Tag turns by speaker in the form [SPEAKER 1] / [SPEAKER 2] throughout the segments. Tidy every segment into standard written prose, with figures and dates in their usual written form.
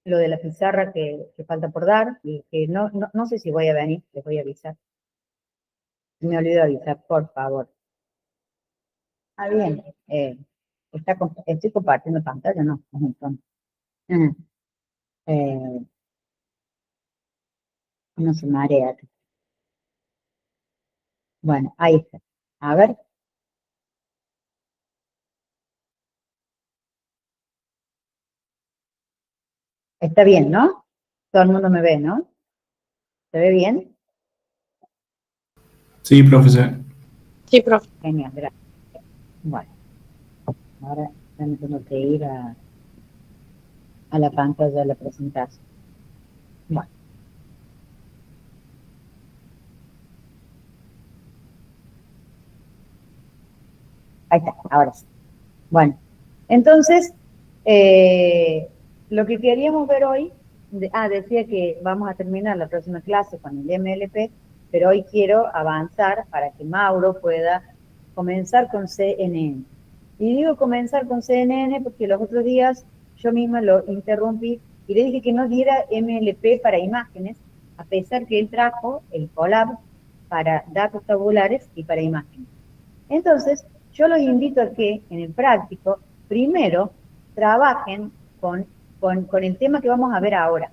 [SPEAKER 1] lo de la pizarra que falta por dar, y que no sé si voy a venir, les voy a avisar. Me olvido avisar, por favor. Ah, bien. Estoy compartiendo pantalla, no, un montón. Eh, no se marea. Bueno, ahí está. A ver, está bien, ¿no? Todo el mundo me ve, ¿no? ¿Se ve bien?
[SPEAKER 2] Sí, profesor.
[SPEAKER 3] Sí, profe.
[SPEAKER 1] Genial, gracias. Bueno, ahora ya me tengo que ir a la pantalla de la presentación. Bueno, ahí está, ahora sí. Bueno, entonces, lo que queríamos ver hoy, decía que vamos a terminar la próxima clase con el MLP, pero hoy quiero avanzar para que Mauro pueda comenzar con CNN. Y digo comenzar con CNN porque los otros días yo misma lo interrumpí y le dije que no diera MLP para imágenes, a pesar que él trajo el Colab para datos tabulares y para imágenes. Entonces, yo los invito a que en el práctico, primero, trabajen con el tema que vamos a ver ahora.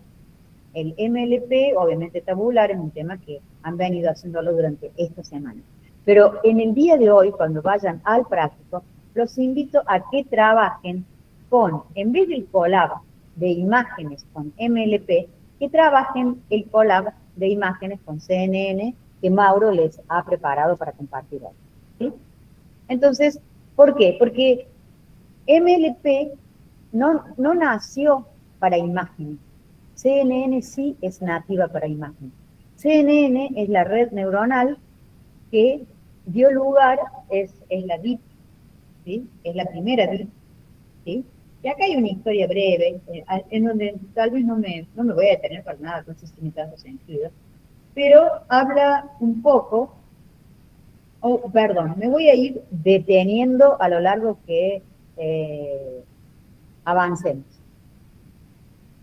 [SPEAKER 1] El MLP, obviamente tabular, es un tema que han venido haciéndolo durante esta semana. Pero en el día de hoy, cuando vayan al práctico, los invito a que trabajen con, en vez del collab de imágenes con MLP, que trabajen el collab de imágenes con CNN que Mauro les ha preparado para compartir hoy. ¿Sí? Entonces, ¿por qué? Porque MLP no nació para imágenes. CNN sí es nativa para imágenes. CNN es la red neuronal que dio lugar, es la DIP, ¿sí? Es la primera DIP, ¿sí? Y acá hay una historia breve, en donde tal vez no me voy a detener para nada, no sé si tiene tanto sentido, pero habla un poco, perdón, me voy a ir deteniendo a lo largo que avancemos.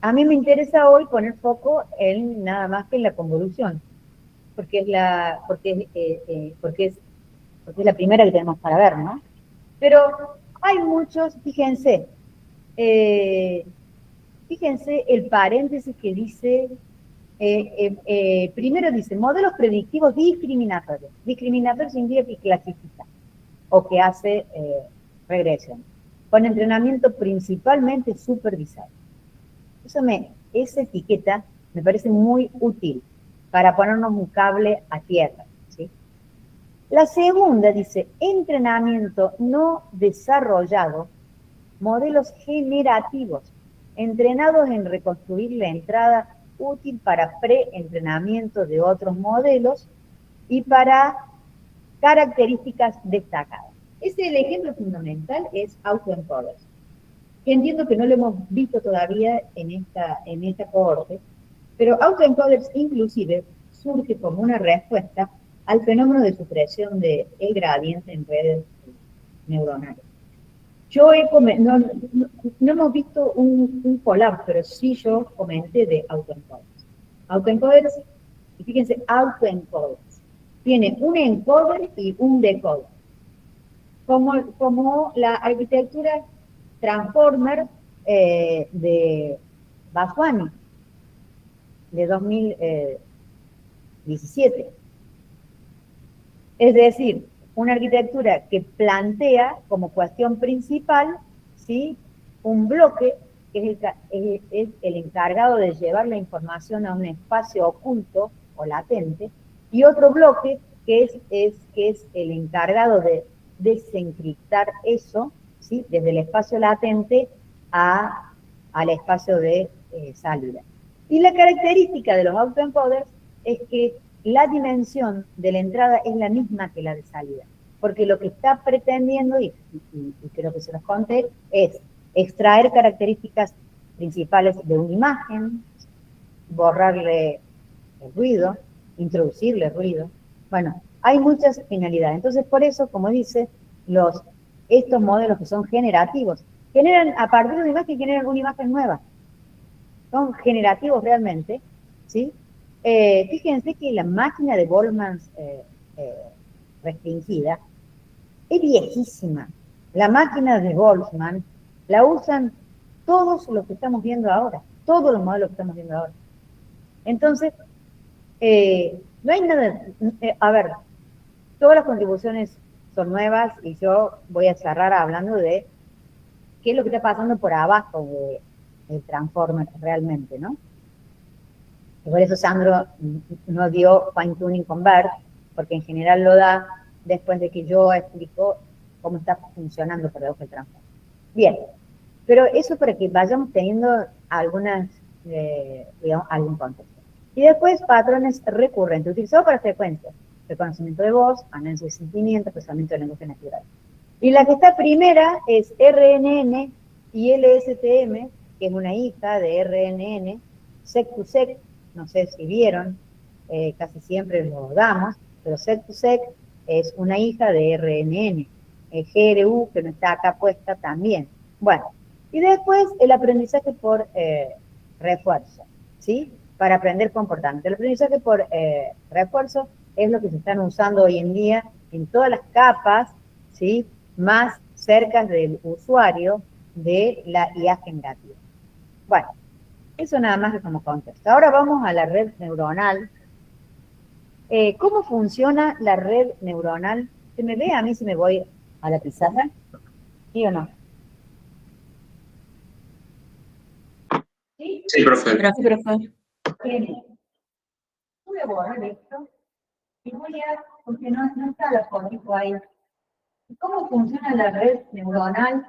[SPEAKER 1] A mí me interesa hoy poner foco en nada más que en la convolución, porque es la primera que tenemos para ver, ¿no? Pero hay muchos, fíjense el paréntesis que dice, primero dice, modelos predictivos discriminatorios. Discriminatorio significa que clasifica o que hace regresión, con entrenamiento principalmente supervisado. Esa etiqueta me parece muy útil para ponernos un cable a tierra, ¿sí? La segunda dice, entrenamiento no desarrollado, modelos generativos, entrenados en reconstruir la entrada útil para preentrenamiento de otros modelos y para características destacadas. El ejemplo fundamental es autoencoders. Entiendo que no lo hemos visto todavía en esta cohorte, pero autoencoders inclusive surge como una respuesta al fenómeno de supresión del gradiente en redes neuronales. No hemos visto un collab, pero sí yo comenté de autoencoders. Autoencoders, y fíjense, autoencoders. Tiene un encoder y un decoder. Como la arquitectura Transformer de Bajwani, de 2017. Es decir, una arquitectura que plantea como cuestión principal, ¿sí?, un bloque que es el encargado de llevar la información a un espacio oculto o latente, y otro bloque que es el encargado de desencriptar eso, ¿sí?, desde el espacio latente al espacio de salida. Y la característica de los autoencoders es que la dimensión de la entrada es la misma que la de salida, porque lo que está pretendiendo, y creo que se los conté, es extraer características principales de una imagen, borrarle el ruido, introducirle ruido. Bueno, hay muchas finalidades. Entonces, por eso, como dice, estos modelos que son generativos, a partir de una imagen generan una imagen nueva. son generativos realmente, ¿sí? Fíjense que la máquina de Boltzmann restringida es viejísima. La máquina de Boltzmann la usan todos los que estamos viendo ahora, todos los modelos que estamos viendo ahora. Entonces, no hay nada, a ver, todas las contribuciones son nuevas y yo voy a cerrar hablando de qué es lo que está pasando por abajo del Transformer realmente, ¿no? Y por eso Sandro no dio fine tuning con BERT, porque en general lo da después de que yo explico cómo está funcionando por debajo del Transformer. Bien, pero eso para que vayamos teniendo digamos, algún contexto. Y después patrones recurrentes, utilizados para frecuencias, reconocimiento de voz, análisis de sentimiento, procesamiento de lenguaje natural. Y la que está primera es RNN y LSTM, que es una hija de RNN, SEC2SEC, no sé si vieron, casi siempre lo damos, pero SEC2SEC es una hija de RNN, GRU, que no está acá puesta también. Bueno, y después el aprendizaje por refuerzo, ¿sí? Para aprender comportamiento. El aprendizaje por refuerzo es lo que se están usando hoy en día en todas las capas, ¿sí? Más cerca del usuario de la IA generativa. Bueno, eso nada más como contexto. Ahora vamos a la red neuronal. ¿Cómo funciona la red neuronal? ¿Se me ve a mí si me voy a la pizarra? ¿Sí o no? ¿Sí?
[SPEAKER 2] Sí, profe.
[SPEAKER 3] Gracias, profe.
[SPEAKER 1] Bien. Voy a borrar esto y voy a, porque no está la fotito ahí. ¿Cómo funciona la red neuronal?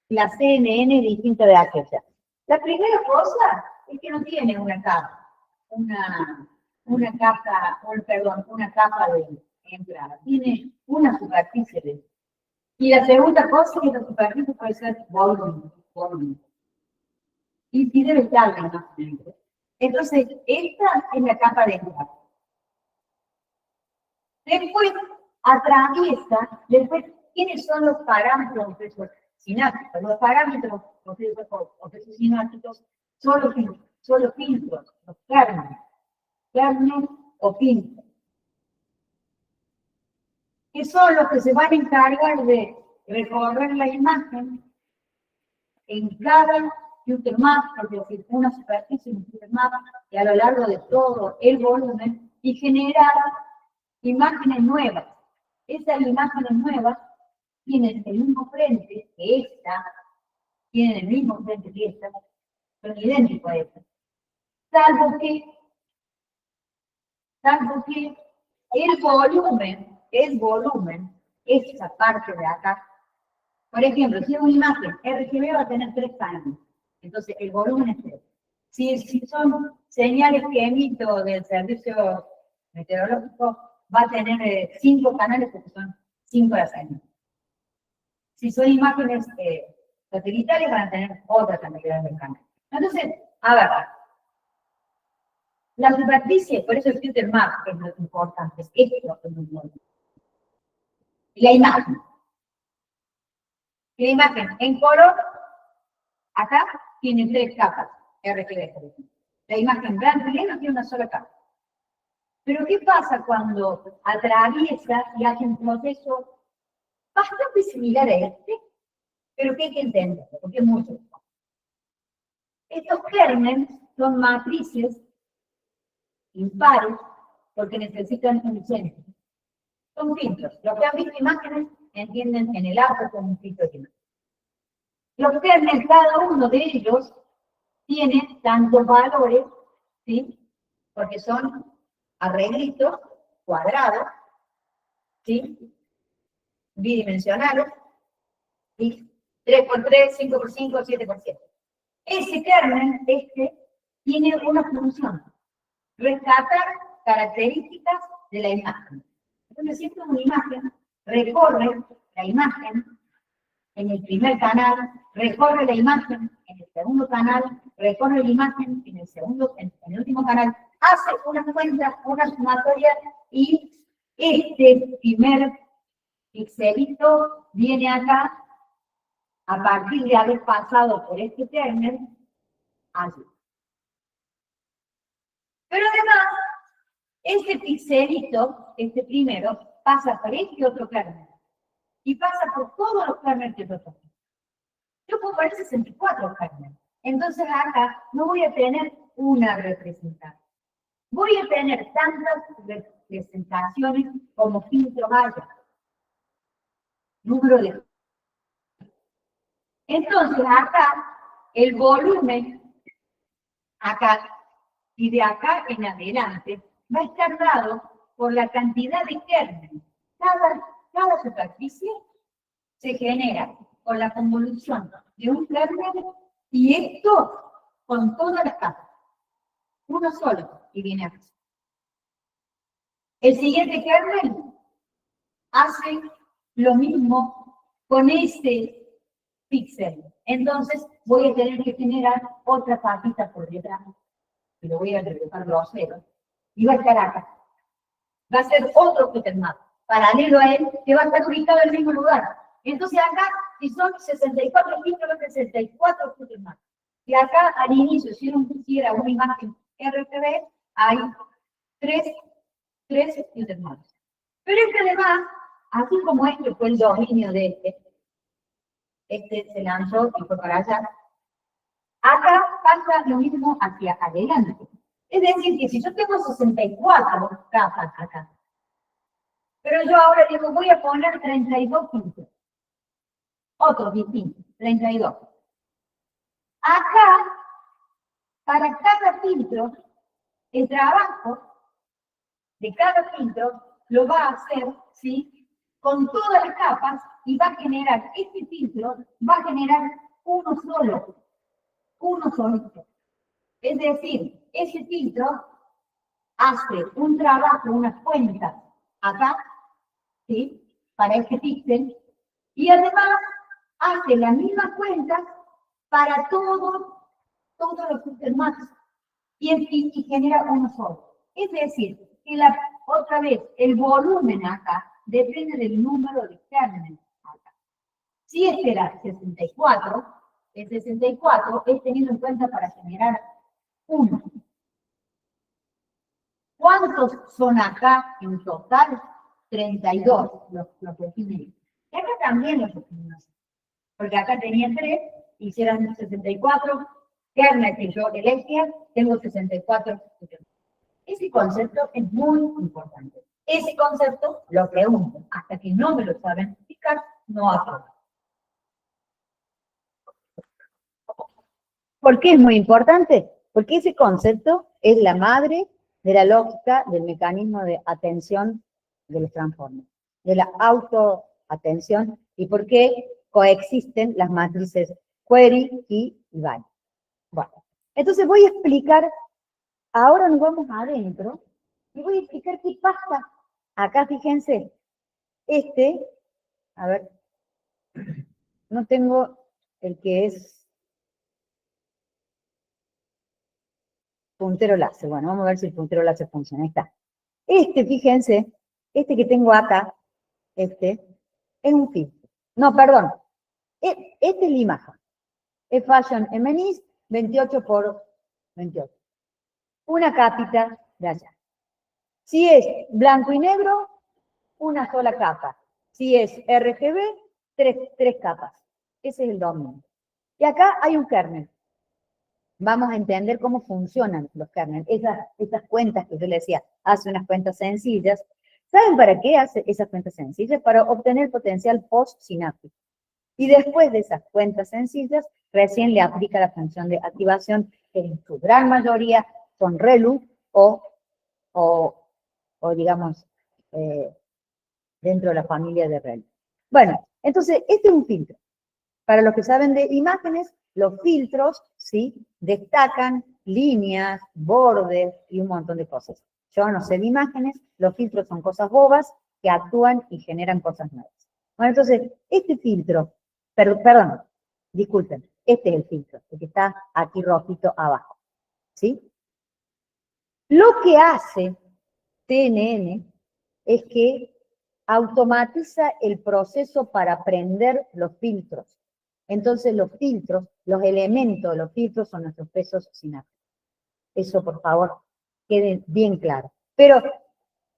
[SPEAKER 1] La CNN distinta de aquella. La primera cosa es que no tiene una capa, una capa de entrada, tiene una superficie. Y la segunda cosa es que la superficie puede ser volumen. Y debe estar más dentro. Entonces, esta es la capa de entrada. Después atraviesa, ¿quiénes son los parámetros de esos sinápticos? Los parámetros de esos sinápticos son los filtros, los kernels o filtros, que son los que se van a encargar de recorrer la imagen en cada future map, es decir, una superficie en un future map, y a lo largo de todo el volumen, y generar imágenes nuevas. Esas imágenes nuevas tienen el mismo frente que esta, tienen el mismo frente que esta, son idénticos a esta. Salvo que el volumen, esa parte de acá, por ejemplo, si es una imagen RGB va a tener 3 canales, entonces el volumen es 3. Si son señales que emito del servicio meteorológico, va a tener 5 canales porque son 5 las señales. Si son imágenes satelitales, van a tener otra cantidad de canales. Entonces, a ver, la superficie, por eso el future map es lo importante, es esto que es muy importante. La imagen. La imagen en color, acá tiene 3 capas, RGB, por ejemplo. La imagen blanco y negro tiene una sola capa. Pero ¿qué pasa cuando atraviesa y hace un proceso bastante similar a este? Pero que hay que entenderlo, porque es mucho. Estos kernels son matrices impares porque necesitan un centro. Son filtros. Los que han visto imágenes entienden en el arco como un filtro de imagen. Los kernels, cada uno de ellos, tiene tantos valores, ¿sí? Porque son arreglitos cuadrados, ¿sí? Bidimensionales, ¿sí? 3×3, 5×5, 7×7. Ese kernel, tiene una función, rescatar características de la imagen. Entonces, si esto es una imagen, recorre la imagen en el primer canal, recorre la imagen en el segundo canal, recorre la imagen en el último canal, hace una cuenta, una sumatoria, y este primer pixelito viene acá a partir de haber pasado por este kernel allí. Pero además, este pixelito, este primero, pasa por este otro kernel. Y pasa por todos los kernels que yo toco. Yo puedo poner 64 kernels. Entonces acá no voy a tener una representación. Voy a tener tantas representaciones como filtros haya. Número de. Entonces acá, el volumen, acá, y de acá en adelante, va a estar dado por la cantidad de kernels. Cada superficie se genera con la convolución de un kernel y esto con todas las capas. Uno solo y viene acá. El siguiente kernel hace lo mismo con este píxel. Entonces voy a tener que generar otra capita por detrás. Y lo voy a regresar grosero. Y va a estar acá. Va a ser otro Petermatt, paralelo a él, que va a estar ubicado en el mismo lugar. Entonces acá, si son 64 filtros, va a ser 64 Petermatt. Y acá al inicio, si uno quisiera una imagen RGB, hay tres Petermatt. Pero este además, así como este fue el dominio de este se lanzó y fue para allá, acá pasa lo mismo hacia adelante. Es decir, que si yo tengo 64 capas acá, pero yo ahora digo, voy a poner 32 filtros. Otros distintos, 32. Acá, para cada filtro, el trabajo de cada filtro lo va a hacer, ¿sí? Con todas las capas y va a generar, este filtro va a generar uno solito. Es decir, ese filtro hace un trabajo, unas cuentas acá, ¿sí? Para este píxel, y además hace las mismas cuentas para todos los Petermatt y genera uno solo. Es decir, que otra vez, el volumen acá depende del número de kernels acá. Si este era 64, el 64 es tenido en cuenta para generar uno. ¿Cuántos son acá en total? 32 los definen. Y acá también los definimos. Porque acá tenía 3, hicieran 64 kernels que yo elegía, tengo 64. Ese concepto es muy importante. Ese concepto lo pregunto. Hasta que no me lo saben explicar, no aprendo. ¿Por qué es muy importante? Porque ese concepto es la madre de la lógica del mecanismo de atención de los transformers, de la autoatención y por qué coexisten las matrices query, key y bind. Bueno, entonces voy a explicar, ahora nos vamos adentro y voy a explicar qué pasa. Acá fíjense, a ver, no tengo el que es puntero láser. Bueno, vamos a ver si el puntero láser funciona. Ahí está. Fíjense, que tengo acá, es un filtro. No, perdón. Esta es la imagen. Es Fashion MNIST 28 por 28. Una capita de allá. Si es blanco y negro, una sola capa. Si es RGB, tres capas. Ese es el dominio. Y acá hay un kernel. Vamos a entender cómo funcionan los kernels. Esas cuentas que yo le decía, hace unas cuentas sencillas. ¿Saben para qué hace esas cuentas sencillas? Para obtener potencial post-sináptico. Y después de esas cuentas sencillas, recién le aplica la función de activación, que en su gran mayoría son ReLU o digamos, dentro de la familia de ReLU. Bueno, entonces, este es un filtro. Para los que saben de imágenes, los filtros, ¿sí? Destacan líneas, bordes y un montón de cosas. Yo no sé de imágenes, los filtros son cosas bobas que actúan y generan cosas nuevas. Bueno, entonces, este filtro, perdón, disculpen, este es el filtro, el que está aquí rojito abajo, ¿sí? Lo que hace CNN es que automatiza el proceso para prender los filtros. Entonces los filtros, los elementos de los filtros son nuestros pesos sinápticos. Eso, por favor, quede bien claro. Pero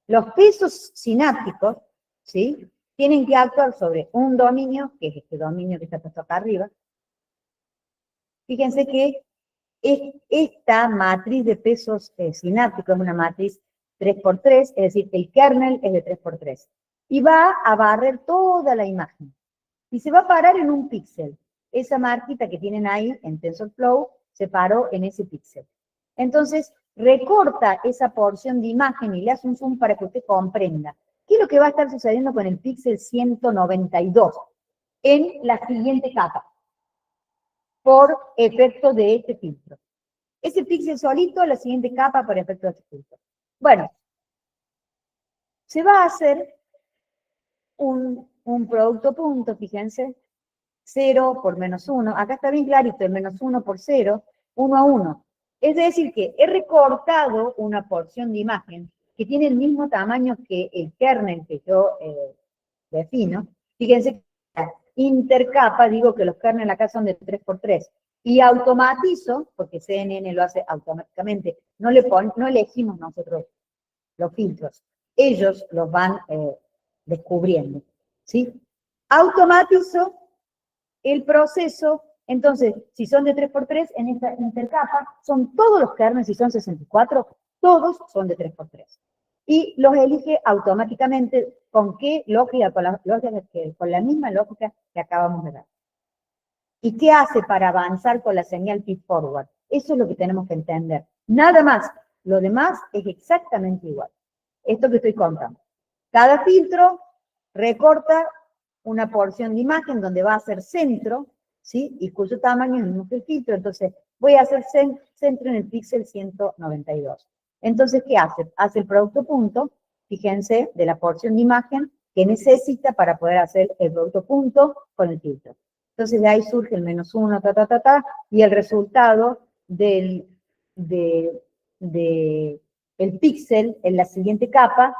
[SPEAKER 1] los pesos sinápticos, ¿sí?, tienen que actuar sobre un dominio, que es este dominio que está puesto acá arriba. Fíjense que esta matriz de pesos sinápticos es una matriz 3×3, es decir, el kernel es de 3×3. Y va a barrer toda la imagen. Y se va a parar en un píxel. Esa marquita que tienen ahí en TensorFlow se paró en ese píxel. Entonces, recorta esa porción de imagen y le hace un zoom para que usted comprenda qué es lo que va a estar sucediendo con el píxel 192 en la siguiente capa, por efecto de este filtro. Ese píxel solito, la siguiente capa por efecto de este filtro. Bueno, se va a hacer un producto punto, fíjense, 0 por -1, acá está bien clarito, el -1 por 0, 1 a 1. Es decir que he recortado una porción de imagen que tiene el mismo tamaño que el kernel que yo defino. Fíjense que la intercapa, digo que los kernels acá son de 3×3, y automatizo, porque CNN lo hace automáticamente, no elegimos nosotros los filtros, ellos los van descubriendo, ¿sí? Automatizo el proceso. Entonces, si son de 3×3, en esta intercapa son todos los kernels, si son 64, todos son de 3×3. Y los elige automáticamente. ¿Con qué lógica? Con la misma lógica que acabamos de ver. ¿Y qué hace para avanzar con la señal feed-forward? Eso es lo que tenemos que entender. Nada más. Lo demás es exactamente igual. Esto que estoy contando. Cada filtro recorta una porción de imagen donde va a ser centro, ¿sí? Y cuyo tamaño es el mismo que el filtro. Entonces, voy a hacer centro en el píxel 192. Entonces, ¿qué hace? Hace el producto punto, fíjense, de la porción de imagen que necesita para poder hacer el producto punto con el filtro. Entonces, de ahí surge el -1, y el resultado del el píxel en la siguiente capa.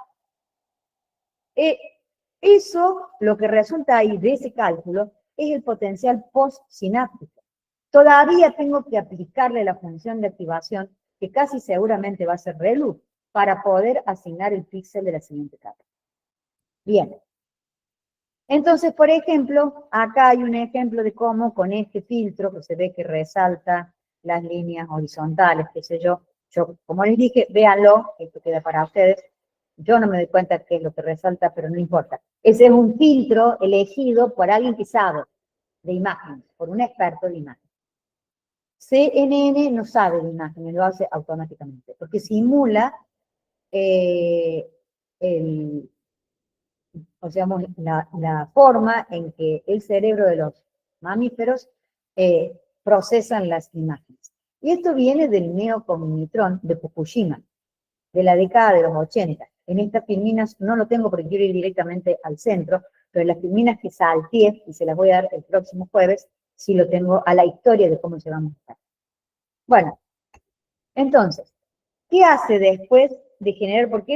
[SPEAKER 1] Eso, lo que resulta ahí de ese cálculo, es el potencial postsináptico. Todavía tengo que aplicarle la función de activación, que casi seguramente va a ser ReLU, para poder asignar el píxel de la siguiente capa. Bien. Entonces, por ejemplo, acá hay un ejemplo de cómo con este filtro, que se ve que resalta las líneas horizontales, qué sé yo, como les dije, véanlo, esto queda para ustedes. Yo no me doy cuenta qué es lo que resalta, pero no importa. Ese es un filtro elegido por alguien que sabe de imágenes, por un experto de imágenes. CNN no sabe de imágenes, lo hace automáticamente, porque simula la forma en que el cerebro de los mamíferos procesan las imágenes. Y esto viene del neocognitrón de Fukushima, de la década de los 80. En estas filminas no lo tengo porque quiero ir directamente al centro, pero en las filminas que salteé, y se las voy a dar el próximo jueves, sí lo tengo a la historia de cómo se va a mostrar. Bueno, entonces, ¿qué hace después de generar? Porque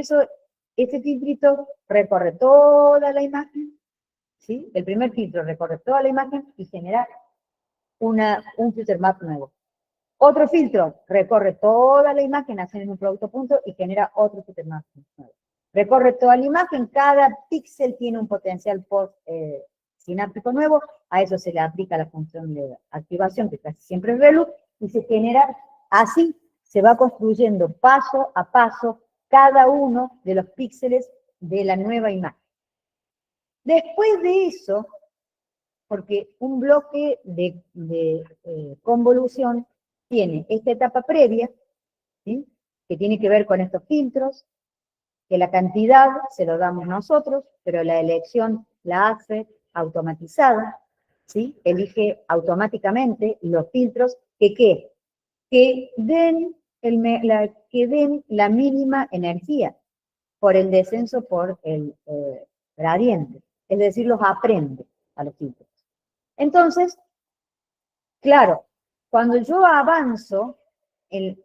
[SPEAKER 1] este filtrito recorre toda la imagen, ¿sí? El primer filtro recorre toda la imagen y genera un filter map nuevo. Otro filtro recorre toda la imagen, hace un producto punto y genera otro filter map nuevo. Recorre toda la imagen, cada píxel tiene un potencial sináptico nuevo, a eso se le aplica la función de activación, que casi siempre es ReLU, y se genera así, se va construyendo paso a paso cada uno de los píxeles de la nueva imagen. Después de eso, porque un bloque de convolución tiene esta etapa previa, ¿sí?, que tiene que ver con estos filtros, que la cantidad se lo damos nosotros, pero la elección la hace automatizada, ¿sí? Elige automáticamente los filtros que den la mínima energía por el descenso por el gradiente, es decir, los aprende a los filtros. Entonces, claro, cuando yo avanzo en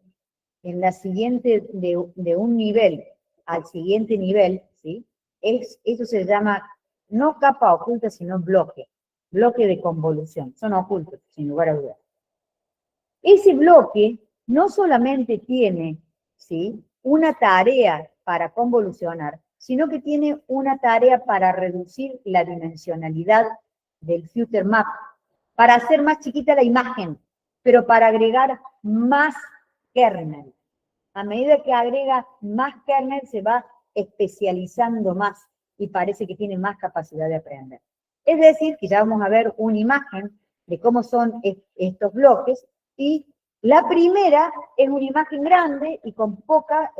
[SPEAKER 1] la siguiente, de un nivel al siguiente nivel, ¿sí?, eso se llama no capa oculta, sino bloque. bloque de convolución, son ocultos, sin lugar a dudas. Ese bloque no solamente tiene, ¿sí?, una tarea para convolucionar, sino que tiene una tarea para reducir la dimensionalidad del future map, para hacer más chiquita la imagen, pero para agregar más kernel. A medida que agrega más kernel, se va especializando más y parece que tiene más capacidad de aprender. Es decir, que ya vamos a ver una imagen de cómo son estos bloques, y la primera es una imagen grande y con poca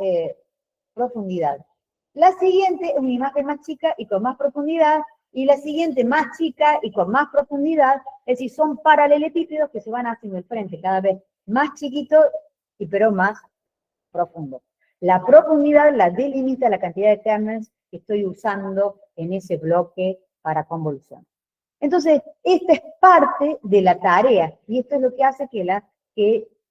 [SPEAKER 1] profundidad. La siguiente es una imagen más chica y con más profundidad, y la siguiente más chica y con más profundidad, es decir, son paralelepípedos que se van haciendo el frente cada vez más chiquito, y pero más profundo. La profundidad la delimita la cantidad de kernels que estoy usando en ese bloque para convolución. Entonces, esta es parte de la tarea, y esto es lo que hace que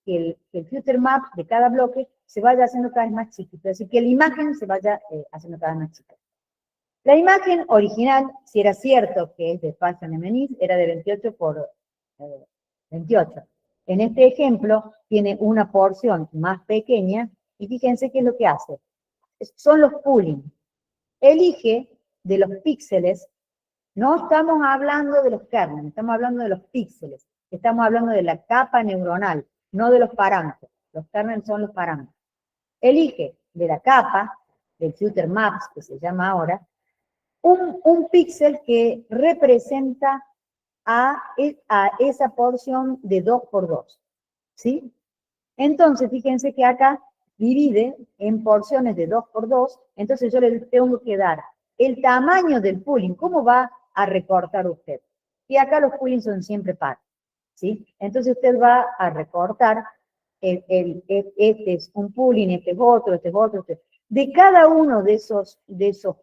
[SPEAKER 1] el future map de cada bloque se vaya haciendo cada vez más chiquito, es decir, que la imagen se vaya haciendo cada vez más chica. La imagen original, si era cierto que es de espacio MNIST, era de 28 por 28. En este ejemplo tiene una porción más pequeña, y fíjense qué es lo que hace. Son los pooling. Elige de los píxeles, no estamos hablando de los kernels, estamos hablando de los píxeles, estamos hablando de la capa neuronal, no de los parámetros. Los kernels son los parámetros. Elige de la capa, del future maps, que se llama ahora, un píxel que representa a esa porción de 2 por 2, ¿sí? Entonces, fíjense que acá divide en porciones de 2 por 2, entonces yo le tengo que dar el tamaño del pooling, cómo va a recortar usted. Y acá los poolings son siempre par, ¿sí? Entonces usted va a recortar, este es un pooling, este es otro, este es otro, este. De cada uno de esos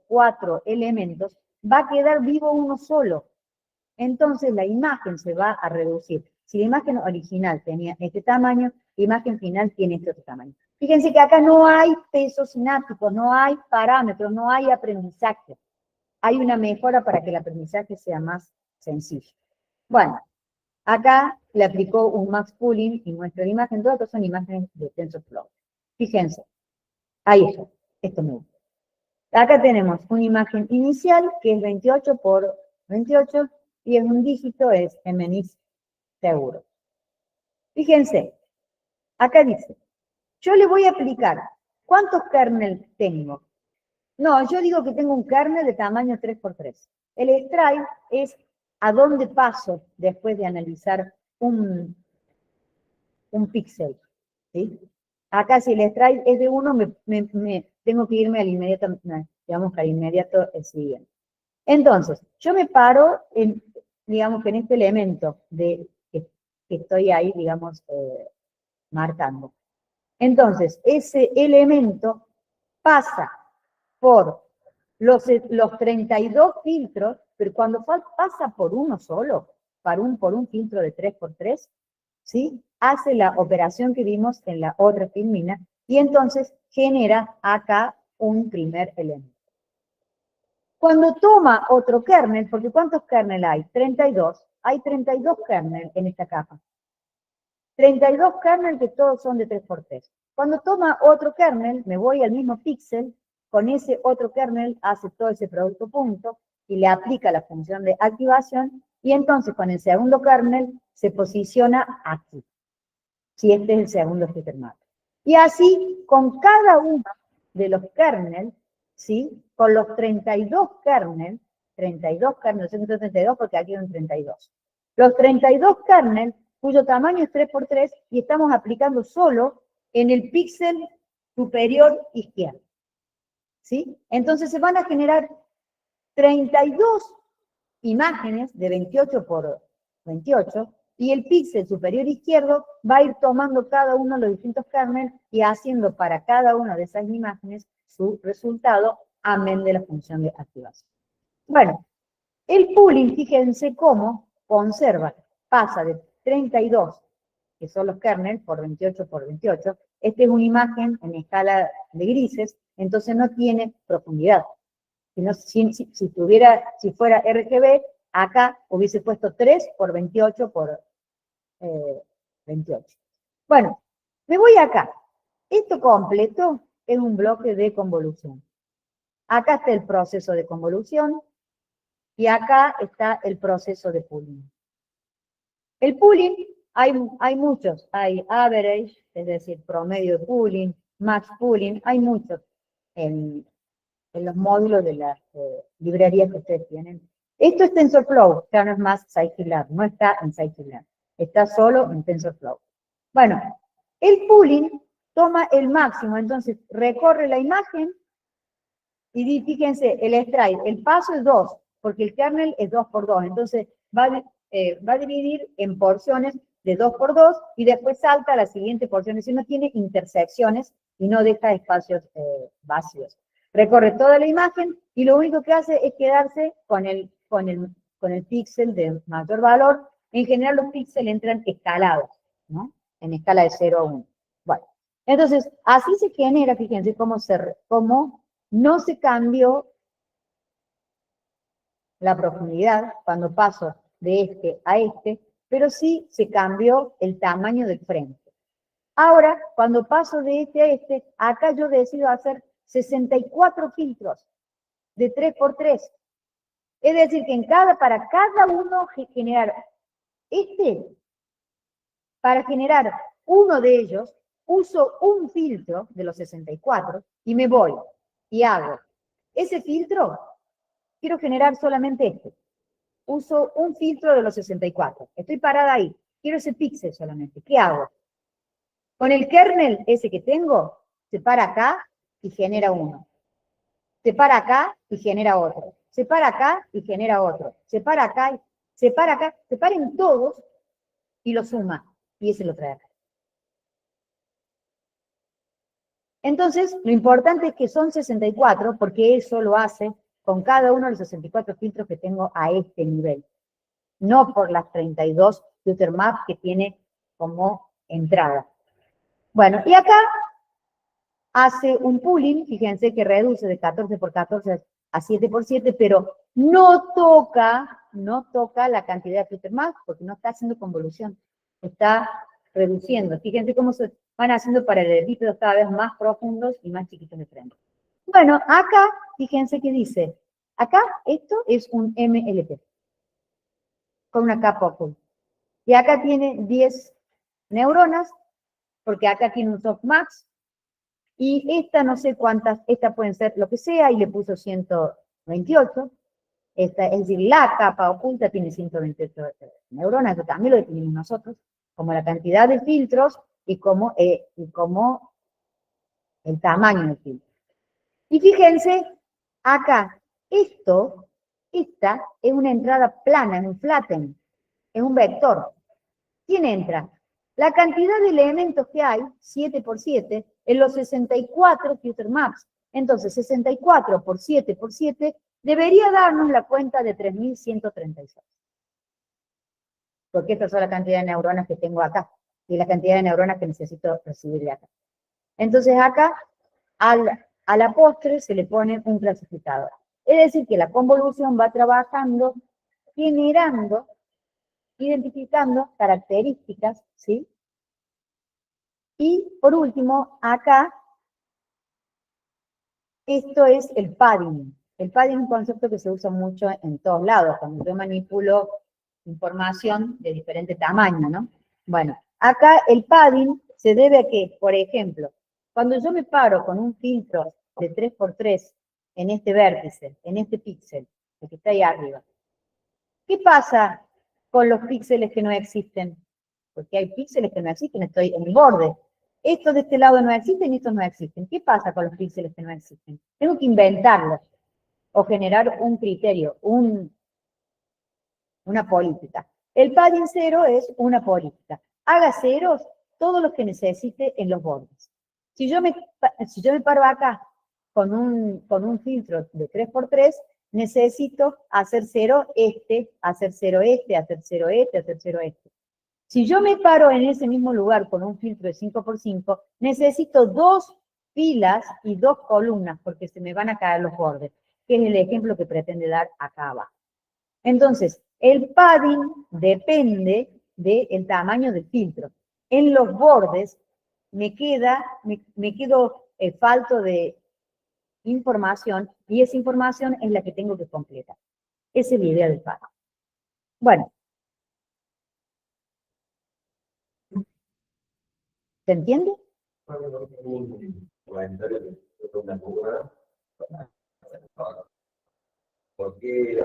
[SPEAKER 1] 4 elementos va a quedar vivo uno solo. Entonces la imagen se va a reducir. Si la imagen original tenía este tamaño, la imagen final tiene este otro tamaño. Fíjense que acá no hay pesos sinápticos, no hay parámetros, no hay aprendizaje. Hay una mejora para que el aprendizaje sea más sencillo. Bueno, acá le aplicó un max pooling y muestra la imagen, todas son imágenes de TensorFlow. Fíjense, ahí está, esto me gusta. Acá tenemos una imagen inicial que es 28 por 28, y en un dígito es MNIST seguro. Fíjense, acá dice, yo le voy a aplicar, ¿cuántos kernels tengo? No, yo digo que tengo un kernel de tamaño 3×3. El stride es a dónde paso después de analizar un píxel, ¿sí? Acá si el stride es de 1, tengo que irme al inmediato, digamos que al inmediato el siguiente. Entonces, yo me paro en, digamos que en este elemento que estoy ahí, digamos, marcando. Entonces, ese elemento pasa por los 32 filtros, pero cuando pasa por uno solo, por un filtro de 3×3, ¿sí? Hace la operación que vimos en la otra filmina, y entonces genera acá un primer elemento. Cuando toma otro kernel, porque ¿cuántos kernel hay? 32. Hay 32 kernel en esta capa. 32 kernel que todos son de 3×3. Cuando toma otro kernel, me voy al mismo píxel, con ese otro kernel hace todo ese producto punto y le aplica la función de activación, y entonces con el segundo kernel se posiciona aquí, si este es el segundo future map. Y así con cada uno de los kernels, ¿sí? Con los 32 kernels, 132 porque aquí hay un 32. Los 32 kernels, cuyo tamaño es 3×3, y estamos aplicando solo en el píxel superior izquierdo, ¿sí? Entonces se van a generar 32 imágenes de 28 por 28, y el píxel superior izquierdo va a ir tomando cada uno de los distintos kernels y haciendo para cada una de esas imágenes su resultado, amén de la función de activación. Bueno, el pooling, fíjense cómo conserva, pasa de 32, que son los kernels, por 28 por 28. Esta es una imagen en escala de grises, entonces no tiene profundidad. Si fuera RGB, acá hubiese puesto 3 por 28 por 28. Bueno, me voy acá. Esto completo es un bloque de convolución. Acá está el proceso de convolución y acá está el proceso de pooling. El pooling, hay muchos. Hay average, es decir, promedio de pooling, max pooling, hay muchos en los módulos de las librerías que ustedes tienen. Esto es TensorFlow, ya no es más Scikit-Learn, no está en Scikit-Learn, está solo en TensorFlow. Bueno, el pooling toma el máximo, entonces recorre la imagen y fíjense, el stride, el paso es 2, porque el kernel es 2 por 2, entonces va a dividir en porciones de 2 por 2 y después salta a la siguiente porción, es decir, no tiene intersecciones y no deja espacios vacíos. Recorre toda la imagen y lo único que hace es quedarse con el píxel de mayor valor. En general los píxeles entran escalados, ¿no? En escala de 0 a 1. Bueno, entonces así se genera, fíjense cómo no se cambió la profundidad cuando paso de este a este, pero sí se cambió el tamaño del frente. Ahora, cuando paso de este a este, acá yo decido hacer 64 filtros de 3 por 3. Es decir, que para cada uno generar para generar uno de ellos, uso un filtro de los 64 y me voy y hago ese filtro. Quiero generar solamente este. Uso un filtro de los 64. Estoy parada ahí. Quiero ese píxel solamente. ¿Qué hago? Con el kernel ese que tengo, se para acá y genera uno. Se para acá y genera otro. Se para acá y genera otro. Se para acá, se para acá, se paren todos y lo suma. Y ese lo trae acá. Entonces, lo importante es que son 64 porque eso lo hace con cada uno de los 64 filtros que tengo a este nivel. No por las 32 filter maps que tiene como entrada. Bueno, y acá hace un pooling, fíjense que reduce de 14 por 14 a 7 por 7, pero no toca la cantidad de filter maps porque no está haciendo convolución, está reduciendo. Fíjense cómo se van haciendo paralelepípedos cada vez más profundos y más chiquitos de frente. Bueno, acá, fíjense que dice, acá esto es un MLP, con una capa oculta. Y acá tiene 10 neuronas, porque acá tiene un softmax, y esta no sé cuántas, esta pueden ser lo que sea, y le puso 128. Esta, es decir, la capa oculta tiene 128 neuronas, que también lo definimos nosotros, como la cantidad de filtros y como el tamaño del filtro. Y fíjense, acá, esta es una entrada plana, es un flatten, es un vector. ¿Quién entra? La cantidad de elementos que hay, 7 por 7, en los 64 filter maps. Entonces, 64 por 7 por 7 debería darnos la cuenta de 3136. Porque esta es la cantidad de neuronas que tengo acá y la cantidad de neuronas que necesito recibir de acá. Entonces acá, a la postre se le pone un clasificador. Es decir, que la convolución va trabajando, generando, identificando características, ¿sí? Y por último, acá, esto es el padding. El padding es un concepto que se usa mucho en todos lados, cuando yo manipulo información de diferente tamaño, ¿no? Bueno, acá el padding se debe a que, por ejemplo, cuando yo me paro con un filtro de 3 por 3 en este vértice, en este píxel, el que está ahí arriba, ¿qué pasa con los píxeles que no existen? Porque hay píxeles que no existen, estoy en el borde. Estos de este lado no existen y estos no existen. ¿Qué pasa con los píxeles que no existen? Tengo que inventarlos o generar un criterio, una política. El padding cero es una política. Haga ceros todos los que necesite en los bordes. Si yo me paro acá con un filtro de 3 por 3, necesito hacer cero hacer cero hacer cero hacer cero este. Si yo me paro en ese mismo lugar con un filtro de 5 por 5, necesito 2 filas y 2 columnas porque se me van a caer los bordes, que es el ejemplo que pretende dar acá abajo. Entonces, El padding depende del tamaño del filtro. En los bordes me quedo falto de información y esa información es la que tengo que completar. Esa es la idea del padding. Bueno, ¿se entiende? Porque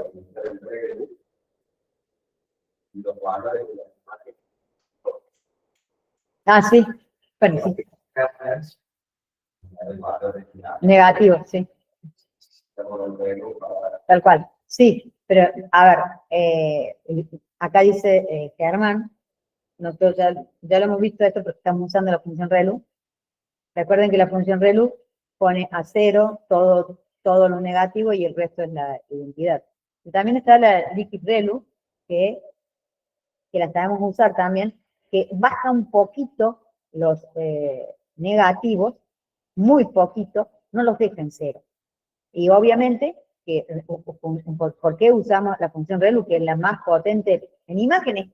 [SPEAKER 1] ah, sí. Bueno, sí. Negativo, sí. Tal cual. Sí, pero a ver, acá dice Germán, nosotros ya lo hemos visto esto porque estamos usando la función ReLU. Recuerden que la función ReLU pone a cero todo lo negativo y el resto es la identidad. Y también está la Liquid ReLU, que la sabemos usar también, que baja un poquito los negativos, muy poquito, no los deja en cero. Y obviamente, ¿por qué usamos la función ReLU, que es la más potente en imágenes?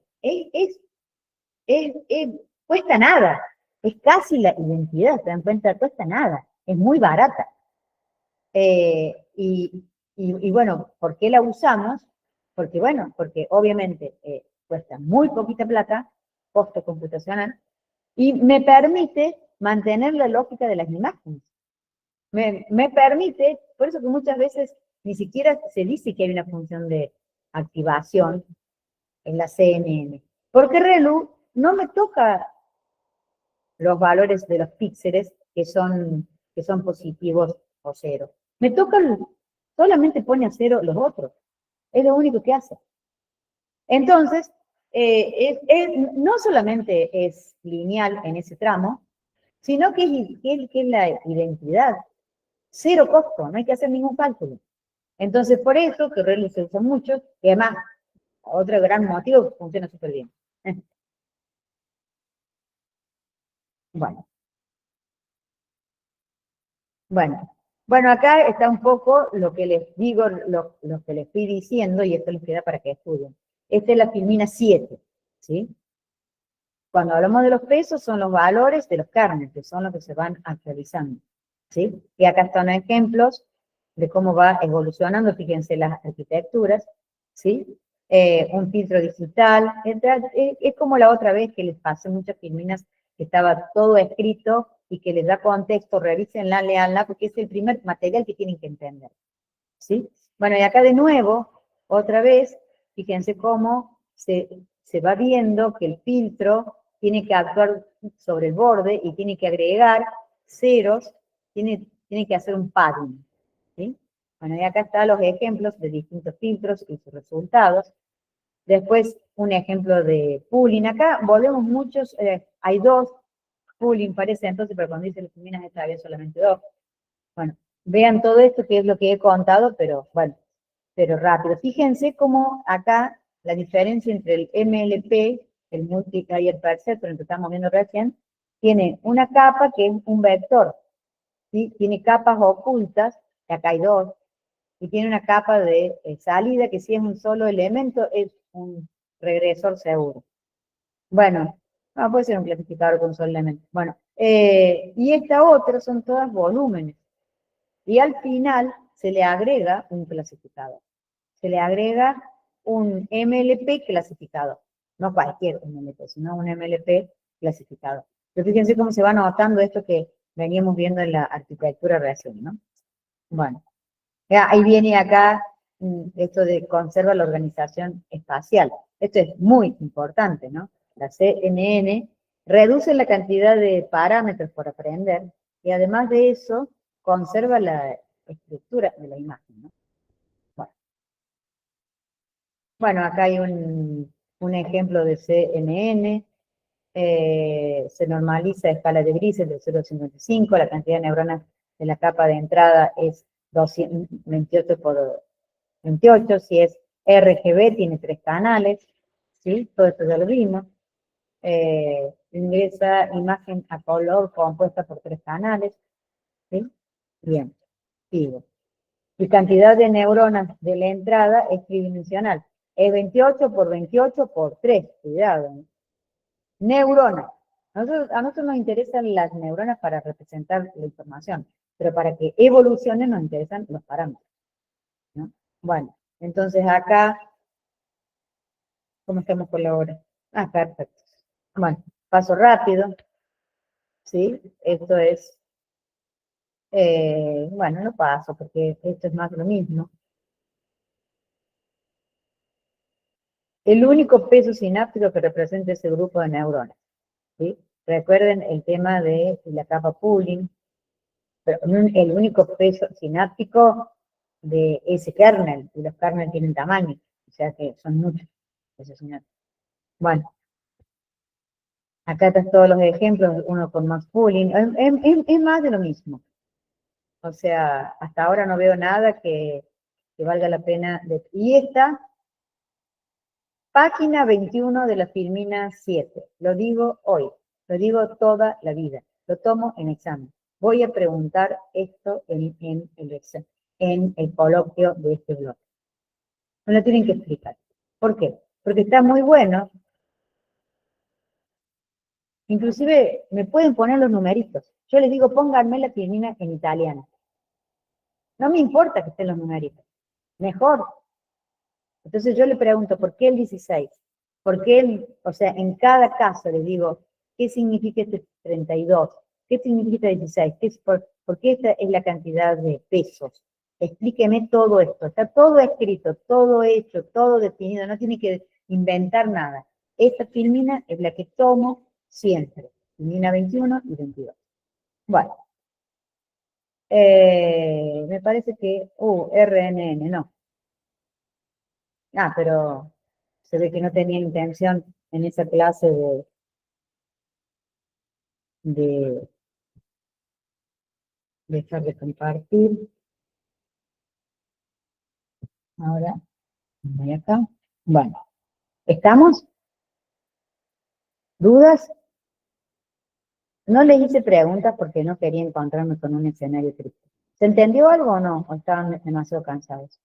[SPEAKER 1] Cuesta nada, es casi la identidad, se dan cuenta, cuesta nada, es muy barata. Y bueno, ¿por qué la usamos? Porque bueno, porque obviamente cuesta muy poquita plata, costo computacional, y me permite mantener la lógica de las imágenes. Me permite, por eso que muchas veces ni siquiera se dice que hay una función de activación en la CNN, porque ReLU no me toca los valores de los píxeles que son positivos o cero. Me toca, solamente pone a cero los otros. Es lo único que hace. Entonces, no solamente es lineal en ese tramo, sino que es la identidad. Cero costo, no hay que hacer ningún cálculo. Entonces, por eso que ReLU se usa mucho, y además, otro gran motivo que funciona súper bien. Bueno. Bueno, acá está un poco lo que les digo, lo que les estoy diciendo, y esto les queda para que estudien. Esta es la filmina 7, ¿sí? Cuando hablamos de los pesos, son los valores de los kernels, que son los que se van actualizando, ¿sí? Y acá están ejemplos de cómo va evolucionando, fíjense las arquitecturas, ¿sí? Un filtro digital, es como la otra vez que les pasé muchas filminas que estaba todo escrito y que les da contexto, revísenla, leanla, porque es el primer material que tienen que entender, ¿sí? Bueno, y acá de nuevo, otra vez, fíjense cómo se va viendo que el filtro tiene que actuar sobre el borde y tiene que agregar ceros, tiene que hacer un padding, ¿sí? Bueno, y acá están los ejemplos de distintos filtros y sus resultados. Después, un ejemplo de pooling. Acá volvemos muchos, hay dos pooling, parece entonces, pero cuando dice las filminas esta había solamente dos. Bueno, vean todo esto, que es lo que he contado, pero bueno, pero rápido. Fíjense cómo acá la diferencia entre el MLP, el Multi-Layer Perceptor, el que estamos viendo recién, tiene una capa que es un vector, ¿sí? Tiene capas ocultas, que acá hay dos, y tiene una capa de salida, que si es un solo elemento, es un regresor seguro. Bueno, puede ser un clasificador con un solo elemento. Bueno, y esta otra son todas volúmenes. Y al final se le agrega un clasificador. Se le agrega un MLP clasificador. No cualquier MLP, sino un MLP clasificador. Pero fíjense cómo se va notando esto que veníamos viendo en la arquitectura recién, ¿no? Bueno, ya, ahí viene acá esto de conserva la organización espacial. Esto es muy importante, ¿no? La CNN reduce la cantidad de parámetros por aprender y además de eso conserva la estructura de la imagen, ¿no? Bueno, acá hay un ejemplo de CNN, se normaliza a escala de grises de 0,55, la cantidad de neuronas de la capa de entrada es 228 por 28, si es RGB tiene 3 canales, ¿sí? Todo esto ya lo vimos. Ingresa imagen a color compuesta por 3 canales, ¿sí? Bien, sigo. Y cantidad de neuronas de la entrada es tridimensional. Es 28 por 28 por 3, cuidado. Neuronas. A nosotros nos interesan las neuronas para representar la información, pero para que evolucionen nos interesan los parámetros, ¿no? Bueno, entonces acá, ¿cómo estamos con la hora? Ah, perfecto. Bueno, paso rápido, ¿sí? Esto es, bueno, no paso porque esto es más lo mismo. El único peso sináptico que representa ese grupo de neuronas, ¿sí? Recuerden el tema de la capa pooling, pero el único peso sináptico de ese kernel, y los kernels tienen tamaño, o sea que son muchos pesos sinápticos. Bueno, acá están todos los ejemplos, uno con más pooling, es más de lo mismo. O sea, hasta ahora no veo nada que valga la pena. Y esta, página 21 de la filmina 7, lo digo hoy, lo digo toda la vida, lo tomo en examen. Voy a preguntar esto en el examen, en el coloquio de este blog. Me lo tienen que explicar. ¿Por qué? Porque está muy bueno. Inclusive me pueden poner los numeritos. Yo les digo, pónganme la filmina en italiano. No me importa que estén los numeritos. Mejor. Entonces yo le pregunto, ¿por qué el 16? ¿Por qué o sea, en cada caso les digo, ¿qué significa este 32? ¿Qué significa 16? ¿Por qué esta es la cantidad de pesos? Explíqueme todo esto. Está todo escrito, todo hecho, todo definido. No tiene que inventar nada. Esta filmina es la que tomo siempre. Filmina 21 y 22. Bueno. Me parece que, RNN, no. Ah, pero se ve que no tenía intención en esa clase de dejar de compartir. Ahora, voy acá. Bueno, ¿estamos? ¿Dudas? No les hice preguntas porque no quería encontrarme con un escenario triste. ¿Se entendió algo o no? ¿O estaban demasiado cansados?